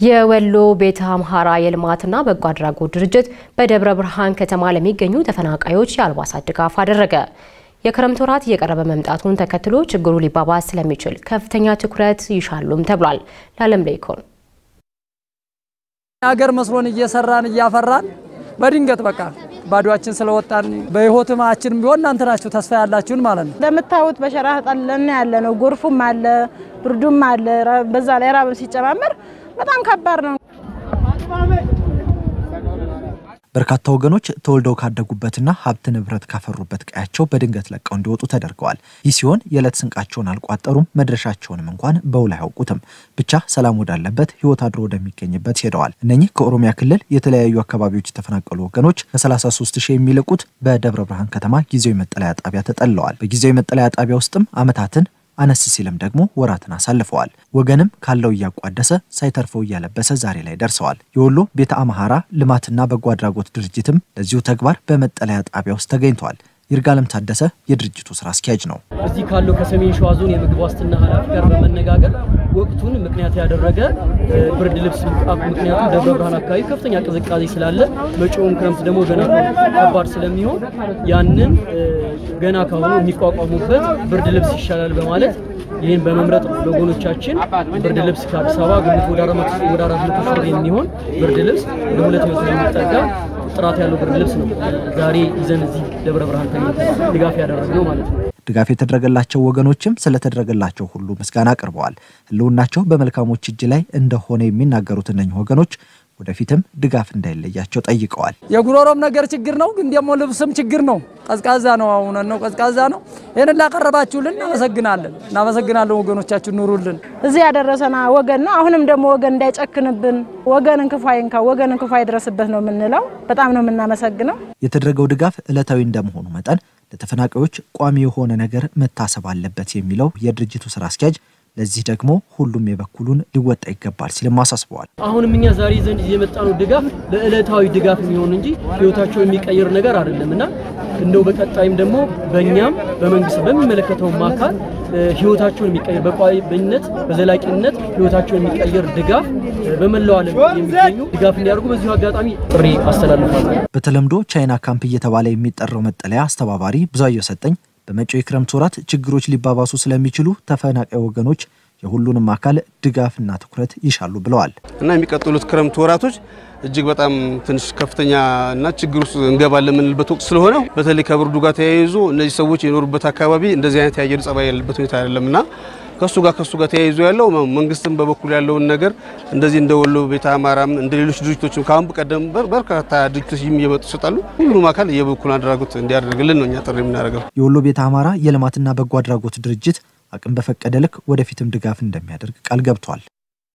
የወሎ ቤተ አምሃራ የልማትና በጎ አድራጎት ድርጅት በደብረ ብርሃን ከተማ ለሚገኙ ተፈናቃዮች የአልባሳት ድጋፍ አደረገ። የክረምት ወራት እየቀረበ መምጣቱን ተከትሎ ችግሩ ሊባባስ ስለሚችል ከፍተኛ ትኩረት ይሻሉም ተብሏል። ለዓለም ለይኮን አገር መስሎን እየሰራን እያፈራን በድንገት በቃ ባዶአችን ስለወጣን በህይወትማችን ቢሆን እናንተ ናችሁ ተስፋ ያላችሁን ማለት ነው። ለምታውት በሸራ ተጠለና ያለነው ጎርፉም አለ ብርዱም አለ በዛ ላይ ራብም ሲጨማመር በጣም ከባድ ነው። በርካታ ወገኖች ተወልደው ካደጉበትና ሀብት ንብረት ካፈሩበት ቀያቸው በድንገት ለቀው እንዲወጡ ተደርገዋል። ይህ ሲሆን የዕለት ስንቃቸውን አልቋጠሩም፣ መድረሻቸውንም እንኳን በውል አያውቁትም። ብቻ ሰላም ወዳለበት ህይወት አድሮ ወደሚገኝበት ሄደዋል። እነኚህ ከኦሮሚያ ክልል የተለያዩ አካባቢዎች የተፈናቀሉ ወገኖች ከ33000 የሚልቁት በደብረ ብርሃን ከተማ ጊዜያዊ መጠለያ ጣቢያ ተጠልለዋል። በጊዜያዊ መጠለያ ጣቢያ ውስጥም አመታትን አነስ ሲልም ደግሞ ወራትን አሳልፈዋል። ወገንም ካለው ያቋደሰ ሳይተርፈው ያለበሰ ዛሬ ላይ ደርሰዋል። የወሎ ቤተ አምሃራ ልማትና በጎ አድራጎት ድርጅትም ለዚሁ ተግባር በመጠለያ ጣቢያ ውስጥ ተገኝቷል። ይርጋለም ታደሰ የድርጅቱ ስራ አስኪያጅ ነው። እዚህ ካለው ከሰሜን ሸዋ ዞን የምግብ ዋስትና ኃላፊ ጋር በመነጋገር ወቅቱን ምክንያት ያደረገ ብርድ ልብስ ምክንያቱ ደብረ ብርሃን አካባቢ ከፍተኛ ቅዝቃዜ ስላለ መጪውን ክረምት ደግሞ ገና ከባድ ስለሚሆን ያንን ገና ካሁኑ የሚቋቋሙበት ብርድ ልብስ ይሻላል በማለት ይሄን በመምረጥ ወገኖቻችን ብርድ ልብስ ከአዲስ አበባ ግምት ወደ 400 ብር የሚሆን ብርድ ልብስ ወደ 200 የሚጠጋ ጥራት ያለው ብርድ ልብስ ነው ዛሬ ይዘን እዚህ ደብረ ብርሃን ድጋፍ ያደረግነው ማለት ነው። ድጋፍ የተደረገላቸው ወገኖችም ስለተደረገላቸው ሁሉ ምስጋና አቅርበዋል። ህልውናቸው በመልካሞች እጅ ላይ እንደሆነ የሚናገሩት እነኚህ ወገኖች ወደፊትም ድጋፍ እንዳይለያቸው ጠይቀዋል። የጉሮሮም ነገር ችግር ነው፣ ግን ደግሞ ልብስም ችግር ነው። ቀዝቃዛ ነው፣ አሁን ነው ቀዝቃዛ ነው። ይሄን ላቀረባችሁልን እናመሰግናለን። ወገኖቻችን ኑሩልን። እዚህ ያደረሰና ወገን ነው። አሁንም ደግሞ ወገን እንዳይጨክንብን፣ ወገንን ክፉ አይንካ፣ ወገንን ክፉ አይድረስበት ነው የምንለው። በጣም ነው የምናመሰግነው። የተደረገው ድጋፍ ዕለታዊ እንደመሆኑ መጠን ለተፈናቃዮች ቋሚ የሆነ ነገር መታሰብ አለበት የሚለው የድርጅቱ ስራ አስኪያጅ ለዚህ ደግሞ ሁሉም የበኩሉን ሊወጣ ይገባል ሲልም አሳስበዋል። አሁንም እኛ ዛሬ ዘንድ የመጣነው ድጋፍ ለዕለታዊ ድጋፍ የሚሆን እንጂ ህይወታቸው የሚቀየር ነገር አይደለምና እንደው በቀጣይም ደግሞ በእኛም በመንግስት በሚመለከተው ማካል ህይወታቸውን የሚቀየር በቋሚነት በዘላቂነት ህይወታቸውን የሚቀየር ድጋፍ በመላው ዓለም የሚገኙ ድጋፍ እንዲያደርጉ በዚሁ አጋጣሚ ጥሪ አስተላልፋለሁ። በተለምዶ ቻይና ካምፕ እየተባለ የሚጠራው መጠለያ አስተባባሪ ብዙአየሁ ሰጠኝ በመጪው የክረምት ወራት ችግሮች ሊባባሱ ስለሚችሉ ተፈናቃይ ወገኖች የሁሉንም አካል ድጋፍና ትኩረት ይሻሉ ብለዋል። እና የሚቀጥሉት ክረምት ወራቶች እጅግ በጣም ትንሽ ከፍተኛ እና ችግር ውስጥ እንገባለን የምንልበት ወቅት ስለሆነ በተለይ ከብርዱ ጋር ተያይዞ እነዚህ ሰዎች የኖሩበት አካባቢ እንደዚህ አይነት የአየር ጸባይ ያለበት ሁኔታ አይደለምና ከሱ ጋር ተያይዞ ያለው መንግስትም በበኩል ያለውን ነገር እንደዚህ እንደ ወሎ ቤተ አምሃራም እንደ ሌሎች ድርጅቶችም ካሁን በቀደም በርካታ ድርጅቶች እየመጡ ይሰጣሉ። ሁሉም አካል የበኩሉን አድራጎት እንዲያደርግልን ነው እኛ ጥሪ የምናደርገው። የወሎ ቤተ አምሃራ የልማትና በጎ አድራጎት ድርጅት አቅም በፈቀደ ልክ ወደፊትም ድጋፍ እንደሚያደርግ ቃል ገብቷል።